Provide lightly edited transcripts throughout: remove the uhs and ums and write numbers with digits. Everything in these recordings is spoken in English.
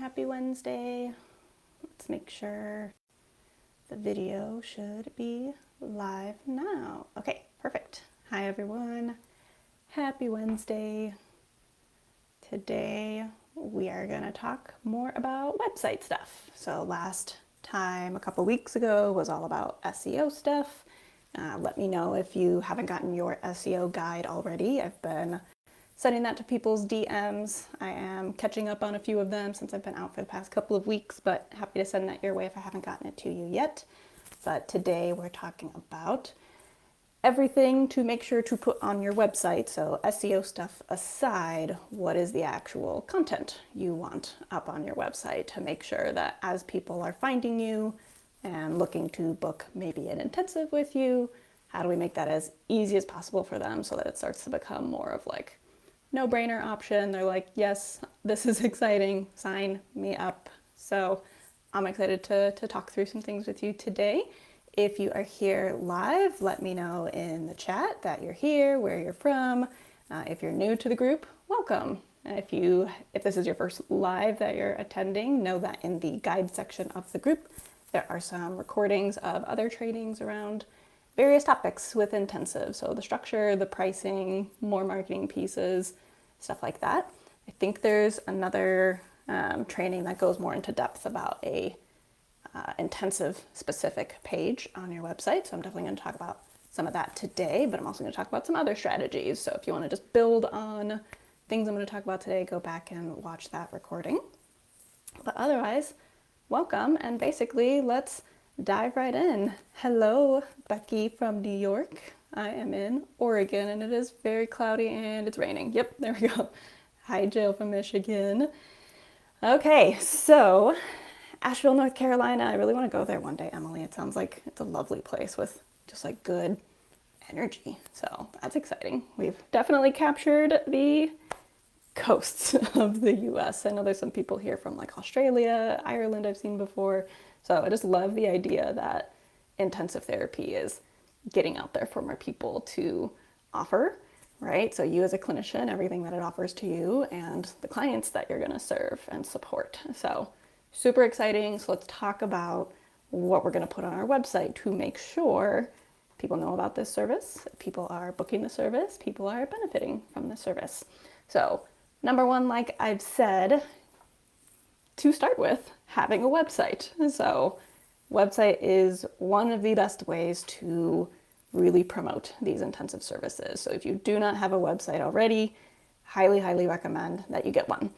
Happy Wednesday. Let's make sure the video should be live now. Okay, perfect. Hi everyone. Happy Wednesday. Today we are going to talk more about website stuff. So last time, a couple weeks ago, was all about SEO stuff. Let me know if you haven't gotten your SEO guide already. I've been sending that to people's DMs. I am catching up on a few of them since I've been out for the past couple of weeks, but happy to send that your way if I haven't gotten it to you yet. But today we're talking about everything to make sure to put on your website. So SEO stuff aside, what is the actual content you want up on your website to make sure that as people are finding you and looking to book maybe an intensive with you, how do we make that as easy as possible for them so that it starts to become more of like no-brainer option. They're like, yes, this is exciting, sign me up. So I'm excited to talk through some things with you today. If you are here live, let me know in the chat that you're here, where you're from. If you're new to the group, welcome. If this is your first live that you're attending, know that in the guide section of the group, there are some recordings of other trainings around various topics with intensive. So the structure, the pricing, more marketing pieces, stuff like that. I think there's another training that goes more into depth about a intensive specific page on your website. So I'm definitely going to talk about some of that today, but I'm also going to talk about some other strategies. So if you want to just build on things I'm going to talk about today, go back and watch that recording. But otherwise, welcome, and basically let's dive right in. Hello, Becky from New York. I am in Oregon and it is very cloudy and it's raining. Yep, there we go. Hi, Jill from Michigan. Okay, so Asheville, North Carolina. I really want to go there one day, Emily. It sounds like it's a lovely place with just like good energy. So that's exciting. We've definitely captured the coasts of the US. I know there's some people here from like Australia, Ireland I've seen before. So I just love the idea that intensive therapy is getting out there for more people to offer, right? So you as a clinician, everything that it offers to you and the clients that you're going to serve and support. So super exciting. So let's talk about what we're going to put on our website to make sure people know about this service, people are booking the service, people are benefiting from the service. So number one, like I've said, to start with, having a website. So website is one of the best ways to really promote these intensive services. So if you do not have a website already, highly, highly recommend that you get one.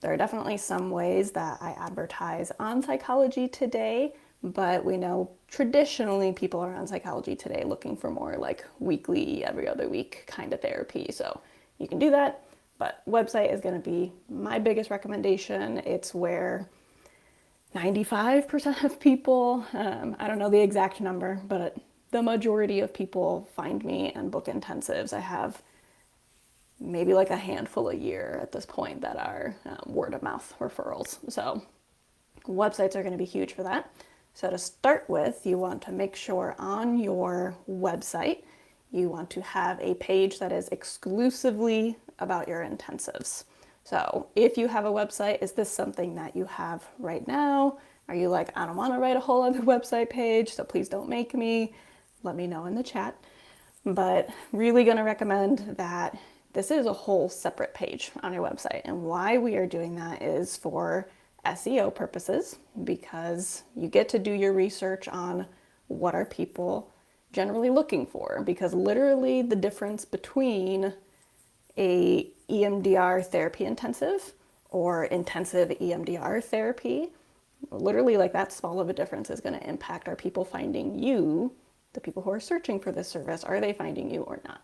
There are definitely some ways that I advertise on Psychology Today, but we know traditionally people are on Psychology Today looking for more like weekly, every other week kind of therapy. So you can do that. But website is going to be my biggest recommendation. It's where 95% of people, I don't know the exact number, but the majority of people find me and book intensives. I have maybe like a handful a year at this point that are word of mouth referrals. So websites are going to be huge for that. So to start with, you want to make sure on your website, you want to have a page that is exclusively about your intensives. So if you have a website, is this something that you have right now? Are you like, I don't want to write a whole other website page, so please don't make me. Let me know in the chat. But really going to recommend that this is a whole separate page on your website. And why we are doing that is for SEO purposes, because you get to do your research on what are people generally looking for, because literally the difference between a EMDR therapy intensive or intensive EMDR therapy, literally like that small of a difference is going to impact, are people finding you, the people who are searching for this service, are they finding you or not?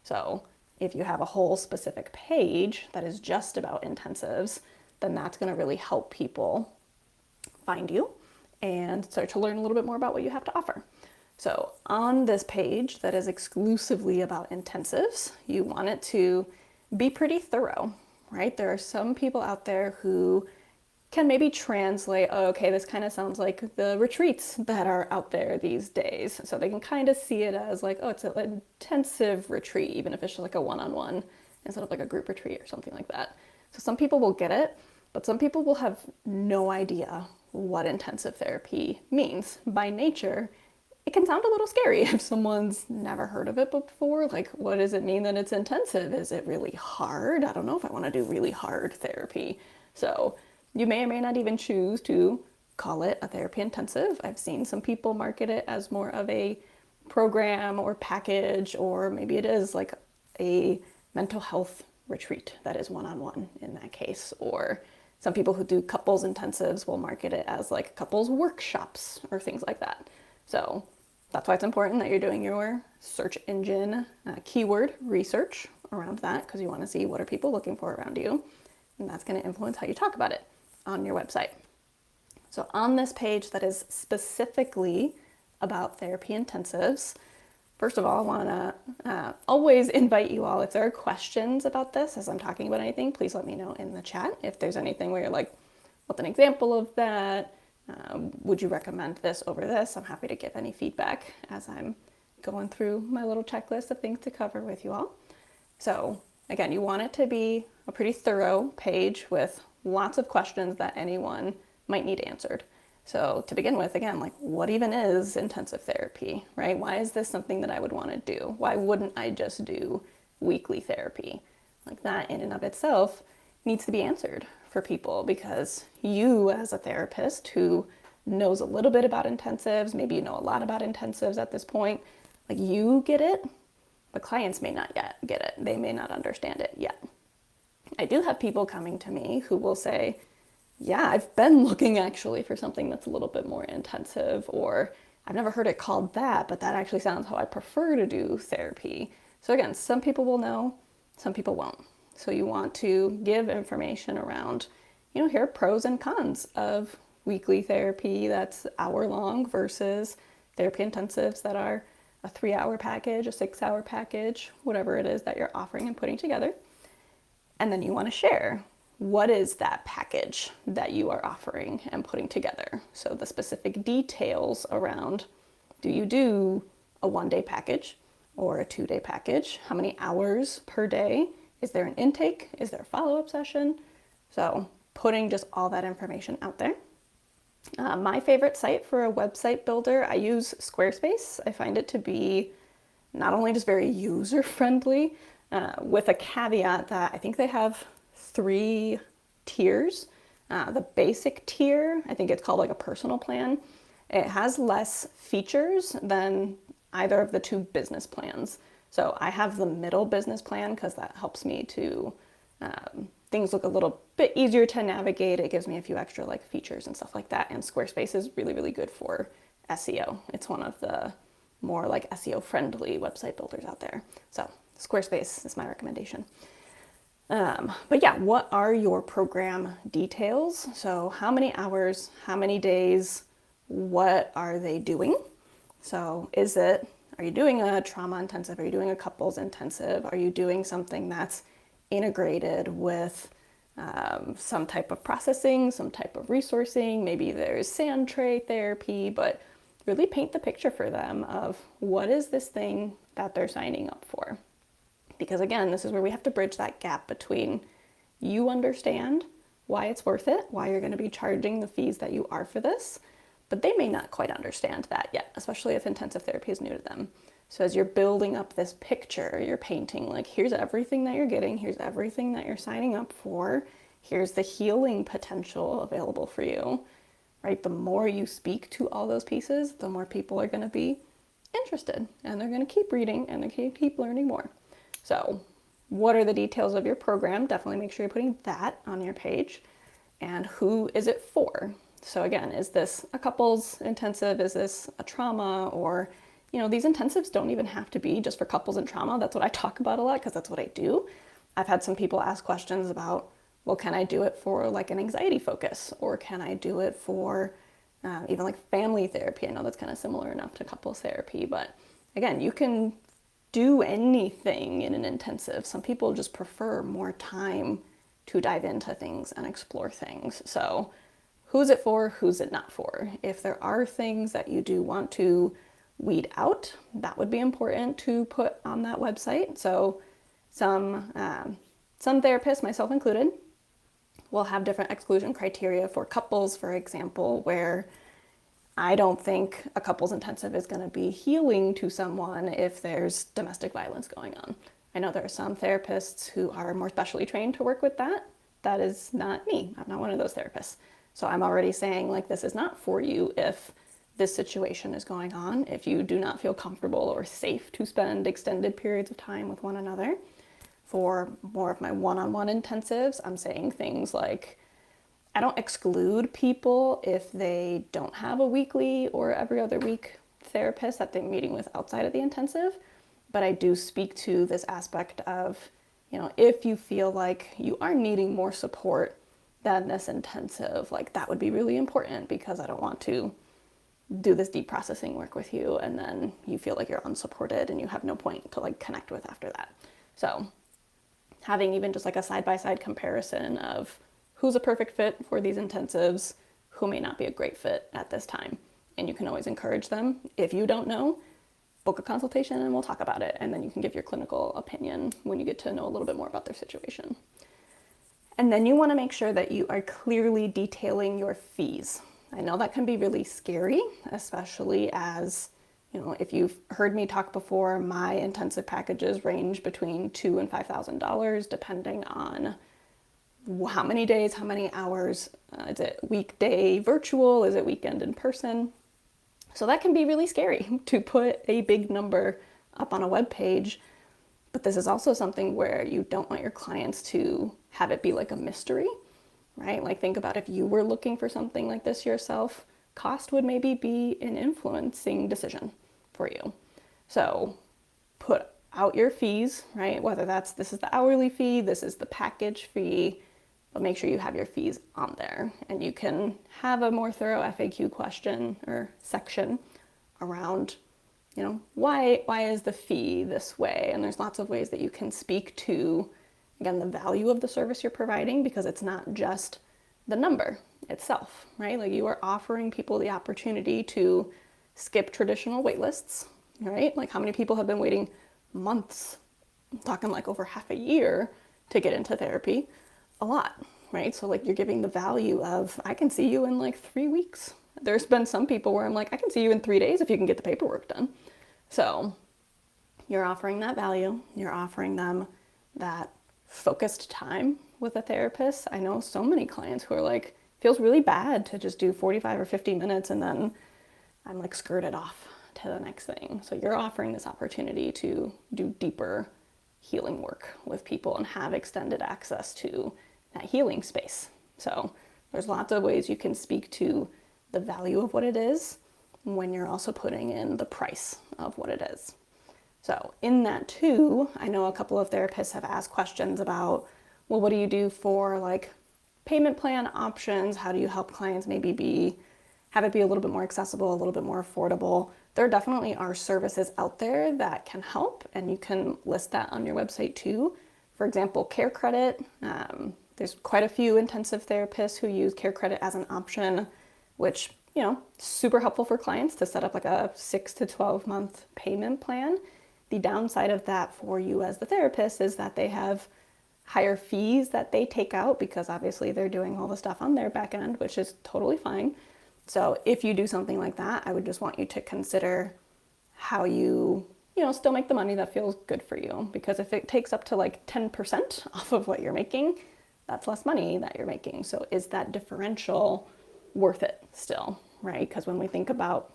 So if you have a whole specific page that is just about intensives, then that's going to really help people find you and start to learn a little bit more about what you have to offer. So on this page that is exclusively about intensives, you want it to be pretty thorough, right? There are some people out there who can maybe translate, oh, okay, this kind of sounds like the retreats that are out there these days. So they can kind of see it as like, oh, it's an intensive retreat, even if it's just like a one-on-one instead of like a group retreat or something like that. So some people will get it. But some people will have no idea what intensive therapy means. By nature, it can sound a little scary if someone's never heard of it before. Like, what does it mean that it's intensive? Is it really hard? I don't know if I want to do really hard therapy. So you may or may not even choose to call it a therapy intensive. I've seen some people market it as more of a program or package, or maybe it is like a mental health retreat that is one-on-one in that case. Or some people who do couples intensives will market it as like couples workshops or things like that. So that's why it's important that you're doing your search engine keyword research around that, because you want to see what are people looking for around you. And that's going to influence how you talk about it on your website. So on this page that is specifically about therapy intensives, first of all, I want to always invite you all, if there are questions about this as I'm talking about anything, please let me know in the chat. If there's anything where you're like, what's an example of that? Would you recommend this over this? I'm happy to give any feedback as I'm going through my little checklist of things to cover with you all. So again, you want it to be a pretty thorough page with lots of questions that anyone might need answered. So to begin with, again, like, what even is intensive therapy, right? Why is this something that I would want to do? Why wouldn't I just do weekly therapy? Like, that in and of itself needs to be answered for people, because you as a therapist who knows a little bit about intensives, maybe you know a lot about intensives at this point, like, you get it, but clients may not yet get it. They may not understand it yet. I do have people coming to me who will say, yeah, I've been looking actually for something that's a little bit more intensive, or I've never heard it called that, but that actually sounds how I prefer to do therapy. So again, some people will know, some people won't. So you want to give information around, here are pros and cons of weekly therapy that's hour-long versus therapy intensives that are a 3-hour package, a 6-hour package, whatever it is that you're offering and putting together. And then you want to share, what is that package that you are offering and putting together? So the specific details around, do you do a 1-day package or a 2-day package? How many hours per day? Is there an intake? Is there a follow-up session? So putting just all that information out there. My favorite site for a website builder, I use Squarespace. I find it to be not only just very user-friendly, with a caveat that I think they have 3 tiers. The basic tier, I think it's called like a personal plan. It has less features than either of the 2 business plans. So I have the middle business plan because that helps me to, things look a little bit easier to navigate. It gives me a few extra like features and stuff like that. And Squarespace is really, really good for SEO. It's one of the more like SEO friendly website builders out there. So Squarespace is my recommendation. But yeah, what are your program details? So how many hours, how many days, what are they doing? So are you doing a trauma intensive? Are you doing a couples intensive? Are you doing something that's integrated with some type of processing, some type of resourcing? Maybe there's sand tray therapy, but really paint the picture for them of what is this thing that they're signing up for. Because again, this is where we have to bridge that gap between you understand why it's worth it, why you're going to be charging the fees that you are for this, but they may not quite understand that yet, especially if intensive therapy is new to them. So as you're building up this picture, you're painting like, here's everything that you're getting, here's everything that you're signing up for, here's the healing potential available for you, right? The more you speak to all those pieces, the more people are going to be interested, and they're going to keep reading and they're going to keep learning more. So what are the details of your program? Definitely make sure you're putting that on your page. And who is it for? So again, is this a couples intensive? Is this a trauma? Or, these intensives don't even have to be just for couples and trauma. That's what I talk about a lot because that's what I do. I've had some people ask questions about, well, can I do it for like an anxiety focus? Or can I do it for even like family therapy? I know that's kind of similar enough to couples therapy, but again, you can do anything in an intensive. Some people just prefer more time to dive into things and explore things. So who's it for? Who's it not for? If there are things that you do want to weed out, that would be important to put on that website. So some therapists, myself included, We'll have different exclusion criteria for couples, for example, where I don't think a couples intensive is going to be healing to someone if there's domestic violence going on. I know there are some therapists who are more specially trained to work with that. That is not me. I'm not one of those therapists. So I'm already saying, like, this is not for you if this situation is going on, if you do not feel comfortable or safe to spend extended periods of time with one another. For more of my one-on-one intensives, I'm saying things like, I don't exclude people if they don't have a weekly or every other week therapist that they're meeting with outside of the intensive, but I do speak to this aspect of, if you feel like you are needing more support than this intensive, like that would be really important, because I don't want to do this deep processing work with you and then you feel like you're unsupported and you have no point to like connect with after that. So having even just like a side-by-side comparison of who's a perfect fit for these intensives, who may not be a great fit at this time. And you can always encourage them. If you don't know, book a consultation and we'll talk about it. And then you can give your clinical opinion when you get to know a little bit more about their situation. And then you want to make sure that you are clearly detailing your fees. I know that can be really scary, especially as, if you've heard me talk before, my intensive packages range between $2,000 and $5,000 depending on how many days, how many hours, is it weekday virtual, is it weekend in person? So that can be really scary to put a big number up on a web page, but this is also something where you don't want your clients to have it be like a mystery, right? Like think about if you were looking for something like this yourself, cost would maybe be an influencing decision for you. So put out your fees, right? Whether this is the hourly fee, this is the package fee, but make sure you have your fees on there, and you can have a more thorough FAQ question or section around, why is the fee this way? And there's lots of ways that you can speak to, again, the value of the service you're providing, because it's not just the number itself, right? Like you are offering people the opportunity to skip traditional wait lists, right? Like how many people have been waiting months, I'm talking like over half a year to get into therapy? A lot, right? So like you're giving the value of, I can see you in like 3 weeks. There's been some people where I'm like, I can see you in 3 days if you can get the paperwork done. So you're offering that value. You're offering them that focused time with a therapist. I know so many clients who are like, feels really bad to just do 45 or 50 minutes and then I'm like skirted off to the next thing. So you're offering this opportunity to do deeper healing work with people and have extended access to that healing space. So there's lots of ways you can speak to the value of what it is when you're also putting in the price of what it is. So in that too, I know a couple of therapists have asked questions about, well, what do you do for like payment plan options? How do you help clients maybe have it be a little bit more accessible, a little bit more affordable? There definitely are services out there that can help, and you can list that on your website too. For example, Care Credit. There's quite a few intensive therapists who use Care Credit as an option, which, super helpful for clients to set up like a 6 to 12 month payment plan. The downside of that for you as the therapist is that they have higher fees that they take out, because obviously they're doing all the stuff on their back end, which is totally fine. So if you do something like that, I would just want you to consider how you, still make the money that feels good for you. Because if it takes up to like 10% off of what you're making, that's less money that you're making. So is that differential worth it still, right? Because when we think about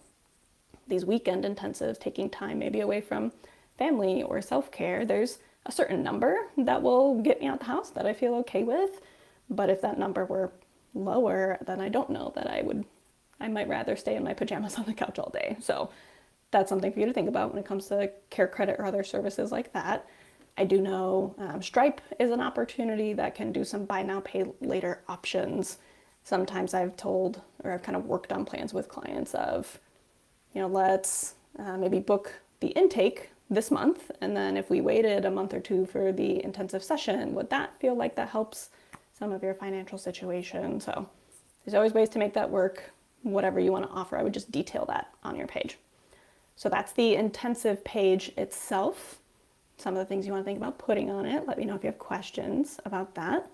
these weekend intensives, taking time maybe away from family or self-care, there's a certain number that will get me out the house that I feel okay with. But if that number were lower, then I don't know that I might rather stay in my pajamas on the couch all day. So that's something for you to think about when it comes to Care Credit or other services like that. I do know Stripe is an opportunity that can do some buy now, pay later options. Sometimes I've kind of worked on plans with clients of, let's maybe book the intake this month, and then if we waited a month or two for the intensive session, would that feel like that helps some of your financial situation? So there's always ways to make that work. Whatever you want to offer, I would just detail that on your page. So that's the intensive page itself. Some of the things you want to think about putting on it. Let me know if you have questions about that.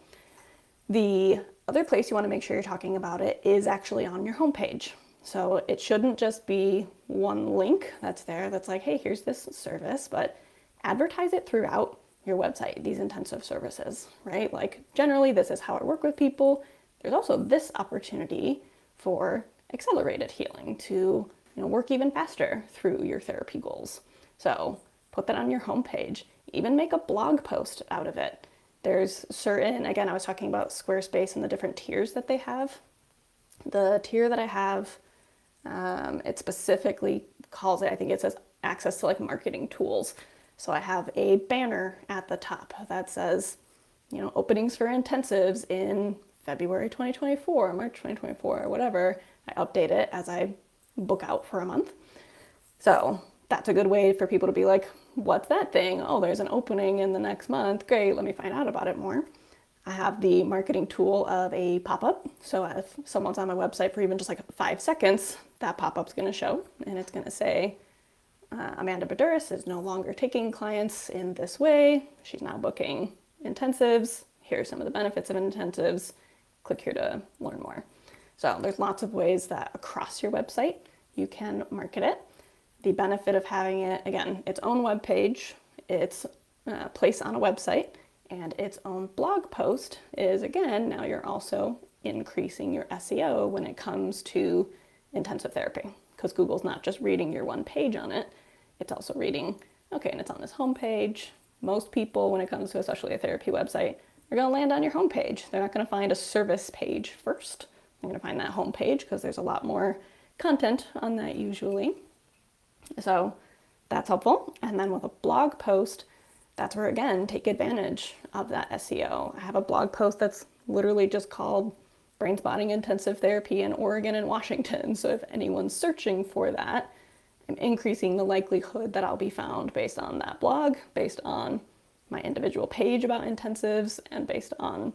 The other place you want to make sure you're talking about it is actually on your homepage. So it shouldn't just be one link that's there that's like, hey, here's this service, but advertise it throughout your website, these intensive services, right? Like generally this is how I work with people. There's also this opportunity for accelerated healing to work even faster through your therapy goals. So put that on your homepage. Even make a blog post out of it. There's certain, again, I was talking about Squarespace and the different tiers that they have. The tier that I have, it specifically calls it, I think it says access to like marketing tools. So I have a banner at the top that says, openings for intensives in February 2024, March 2024, or whatever. I update it as I book out for a month. So that's a good way for people to be like, what's that thing? Oh, there's an opening in the next month. Great, let me find out about it more. I have the marketing tool of a pop-up. So if someone's on my website for even just like 5 seconds, that pop-up's going to show and it's going to say, Amanda Baduris is no longer taking clients in this way. She's now booking intensives. Here are some of the benefits of intensives. Click here to learn more. So there's lots of ways that across your website you can market it. The benefit of having it, again, its own web page, its place on a website, and its own blog post is, again, now you're also increasing your SEO when it comes to intensive therapy. Because Google's not just reading your one page on it, it's also reading, okay, and it's on this homepage. Most people, when it comes to especially a therapy website, are going to land on your homepage. They're not going to find a service page first. They're going to find that homepage because there's a lot more content on that usually. So that's helpful. And then with a blog post, that's where, again, take advantage of that SEO. I have a blog post that's literally just called Brain Spotting Intensive Therapy in Oregon and Washington. So if anyone's searching for that, I'm increasing the likelihood that I'll be found based on that blog, based on my individual page about intensives, and based on,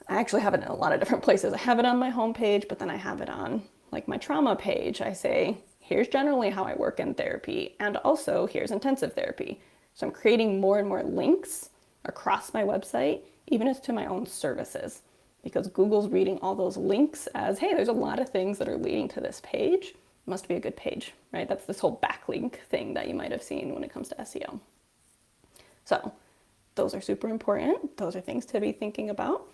I actually have it in a lot of different places. I have it on my homepage, but then I have it on like my trauma page. I say, here's generally how I work in therapy, and also here's intensive therapy. So I'm creating more and more links across my website, even as to my own services, because Google's reading all those links as, hey, there's a lot of things that are leading to this page. Must be a good page, right? That's this whole backlink thing that you might have seen when it comes to SEO. So those are super important. Those are things to be thinking about.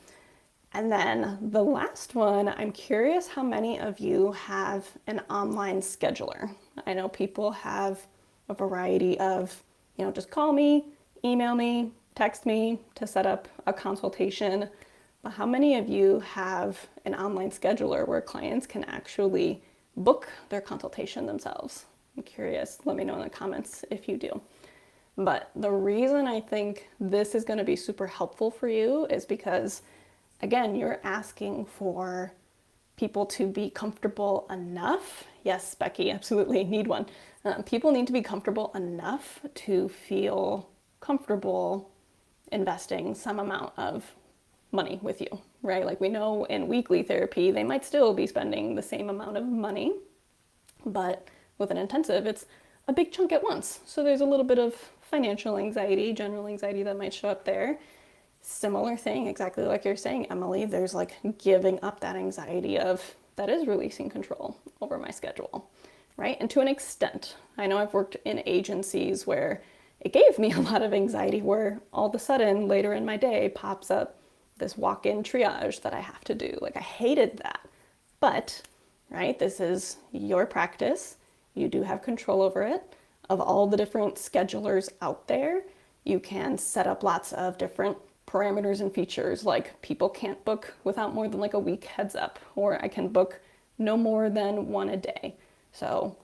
And then the last one, I'm curious how many of you have an online scheduler. I know people have a variety of, just call me, email me, text me to set up a consultation. But how many of you have an online scheduler where clients can actually book their consultation themselves? I'm curious. Let me know in the comments if you do. But the reason I think this is going to be super helpful for you is because, again, you're asking for people to be comfortable enough. Yes, Becky, absolutely need one. People need to be comfortable enough to feel comfortable investing some amount of money with you, right? Like we know in weekly therapy, they might still be spending the same amount of money, but with an intensive, it's a big chunk at once. So there's a little bit of financial anxiety, general anxiety that might show up there. Similar thing, exactly like you're saying, Emily, there's like giving up that anxiety of that is releasing control over my schedule, right? And to an extent, I know I've worked in agencies where it gave me a lot of anxiety where all of a sudden later in my day pops up this walk-in triage that I have to do. Like I hated that, but right, this is your practice. You do have control over it. Of all the different schedulers out there, you can set up lots of different parameters and features, like people can't book without more than like a week heads up, or I can book no more than one a day. So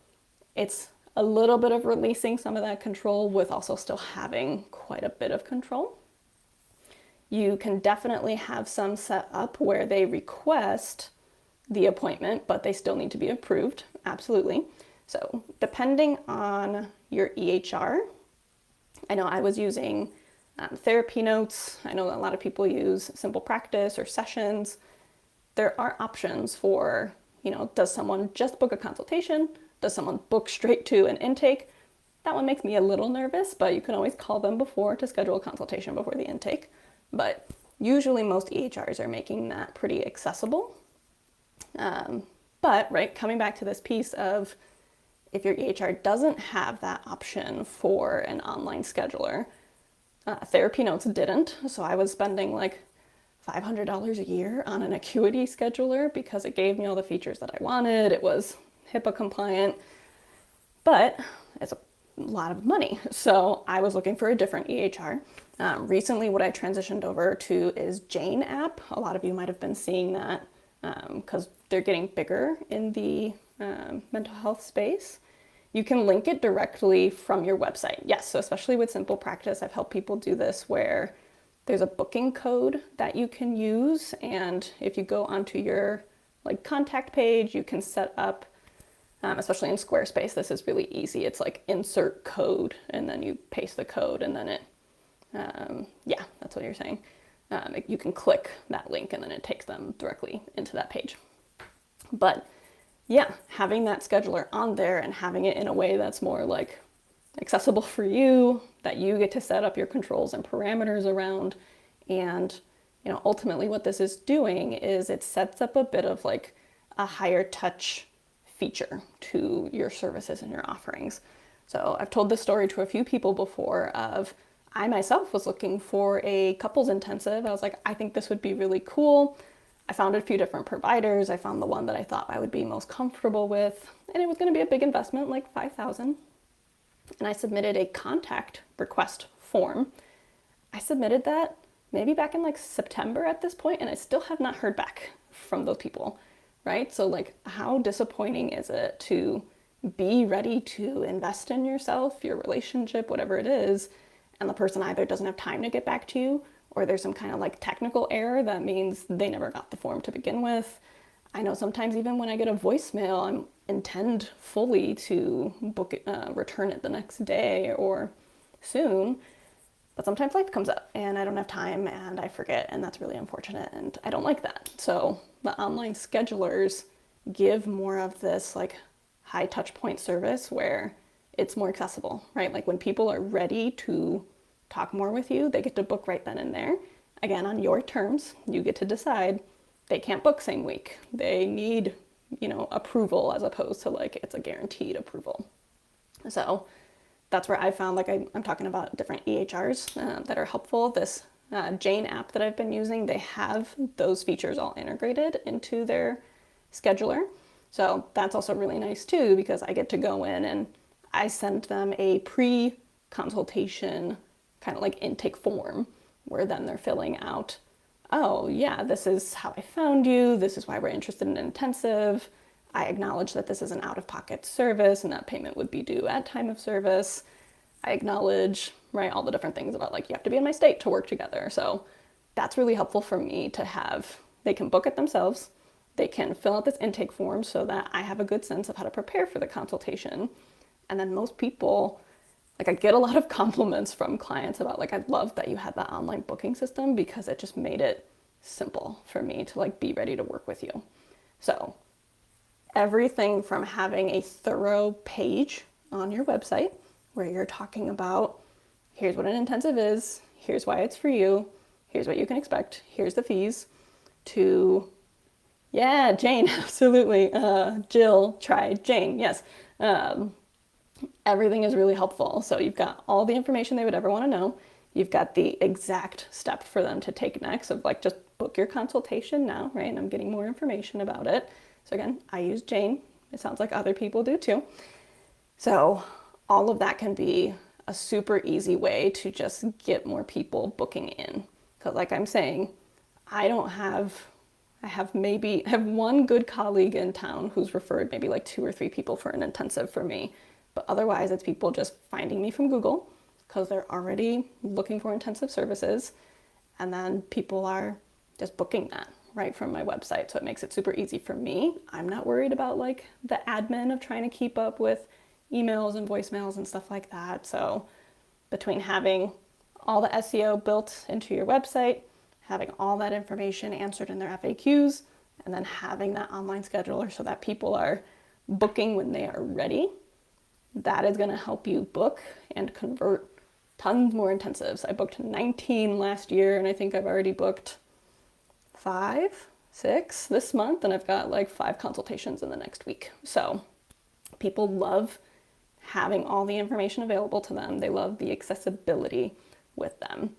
it's a little bit of releasing some of that control with also still having quite a bit of control. You can definitely have some set up where they request the appointment, but they still need to be approved. Absolutely. So depending on your EHR, I know I was using therapy notes. I know that a lot of people use Simple Practice or Sessions. There are options for, does someone just book a consultation? Does someone book straight to an intake? That one makes me a little nervous, but you can always call them before to schedule a consultation before the intake. But usually most EHRs are making that pretty accessible. But, right, coming back to this piece of if your EHR doesn't have that option for an online scheduler, Therapy Notes didn't. So I was spending like $500 a year on an Acuity scheduler because it gave me all the features that I wanted. It was HIPAA compliant, but it's a lot of money. So I was looking for a different EHR. Recently, what I transitioned over to is Jane app. A lot of you might have been seeing that because they're getting bigger in the mental health space. You can link it directly from your website. Yes, so especially with Simple Practice, I've helped people do this where there's a booking code that you can use, and if you go onto your like contact page, you can set up, especially in Squarespace, this is really easy. It's like insert code, and then you paste the code, and then it, yeah, that's what you're saying. You can click that link, and then it takes them directly into that page. But yeah, having that scheduler on there and having it in a way that's more like accessible for you, that you get to set up your controls and parameters around. And, you know, ultimately what this is doing is it sets up a bit of like a higher touch feature to your services and your offerings. So I've told this story to a few people before of I myself was looking for a couples intensive. I was like, I think this would be really cool. I found a few different providers. I found the one that I thought I would be most comfortable with, and it was going to be a big investment, like $5,000. And I submitted a contact request form. I submitted that maybe back in like September at this point, and I still have not heard back from those people, right? So like, how disappointing is it to be ready to invest in yourself, your relationship, whatever it is, and the person either doesn't have time to get back to you, or there's some kind of like technical error that means they never got the form to begin with. I know sometimes even when I get a voicemail, I intend fully to book it, return it the next day or soon, but sometimes life comes up and I don't have time and I forget, and that's really unfortunate, and I don't like that. So the online schedulers give more of this like high touch point service where it's more accessible, right? Like when people are ready to talk more with you, they get to book right then and there. Again, on your terms, you get to decide. They can't book same week. They need, you know, approval as opposed to like it's a guaranteed approval. So that's where I found, like I'm talking about different EHRs that are helpful. This Jane app that I've been using, they have those features all integrated into their scheduler. So that's also really nice too, because I get to go in and I send them a pre-consultation kind of like intake form where then they're filling out, oh yeah, this is how I found you, this is why we're interested in intensive, I acknowledge that this is an out-of-pocket service and that payment would be due at time of service, I acknowledge, right, all the different things about like you have to be in my state to work together. So that's really helpful for me to have. They can book it themselves, they can fill out this intake form so that I have a good sense of how to prepare for the consultation. And then most people, like I get a lot of compliments from clients about like, I love that you had that online booking system because it just made it simple for me to like be ready to work with you. So everything from having a thorough page on your website where you're talking about, here's what an intensive is, here's why it's for you, here's what you can expect, here's the fees, to, yeah, Jane, absolutely. Jill tried Jane, yes. Everything is really helpful. So you've got all the information they would ever want to know. You've got the exact step for them to take next of like, just book your consultation now, right? And I'm getting more information about it. So again, I use Jane. It sounds like other people do too. So all of that can be a super easy way to just get more people booking in. Because like I'm saying, I have one good colleague in town who's referred maybe like 2 or 3 people for an intensive for me. But otherwise, it's people just finding me from Google because they're already looking for intensive services. And then people are just booking that right from my website. So it makes it super easy for me. I'm not worried about like the admin of trying to keep up with emails and voicemails and stuff like that. So between having all the SEO built into your website, having all that information answered in their FAQs, and then having that online scheduler so that people are booking when they are ready, that is going to help you book and convert tons more intensives. I booked 19 last year, and I think I've already booked 5, 6 this month, and I've got like 5 consultations in the next week. So people love having all the information available to them. They love the accessibility with them.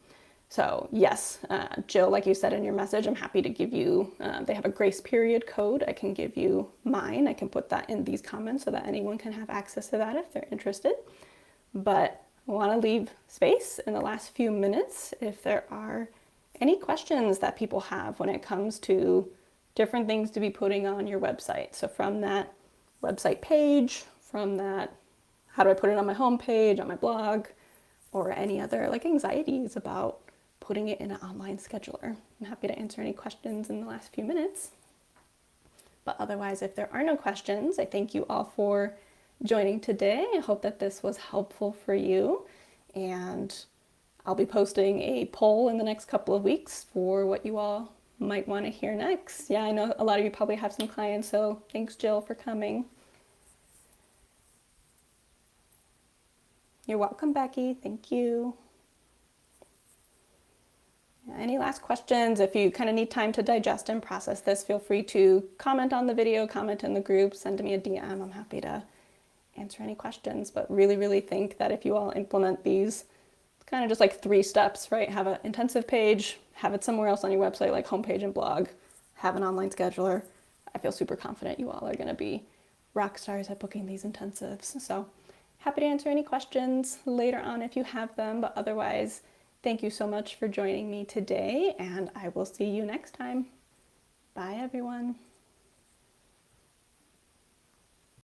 So yes, Jill, like you said in your message, I'm happy to give you, they have a grace period code. I can give you mine. I can put that in these comments so that anyone can have access to that if they're interested. But I want to leave space in the last few minutes if there are any questions that people have when it comes to different things to be putting on your website. So from that website page, from that, how do I put it on my homepage, on my blog, or any other like anxieties about putting it in an online scheduler. I'm happy to answer any questions in the last few minutes. But otherwise, if there are no questions, I thank you all for joining today. I hope that this was helpful for you. And I'll be posting a poll in the next couple of weeks for what you all might want to hear next. Yeah, I know a lot of you probably have some clients, so thanks, Jill, for coming. You're welcome, Becky. Thank you. Any last questions? If you kind of need time to digest and process this, feel free to comment on the video, comment in the group, send me a DM. I'm happy to answer any questions, but really think that if you all implement these, it's kind of just like 3 steps, right? Have an intensive page, have it somewhere else on your website like homepage and blog, have an online scheduler. I feel super confident you all are going to be rock stars at booking these intensives. So happy to answer any questions later on if you have them, but otherwise, thank you so much for joining me today, and I will see you next time. Bye, everyone.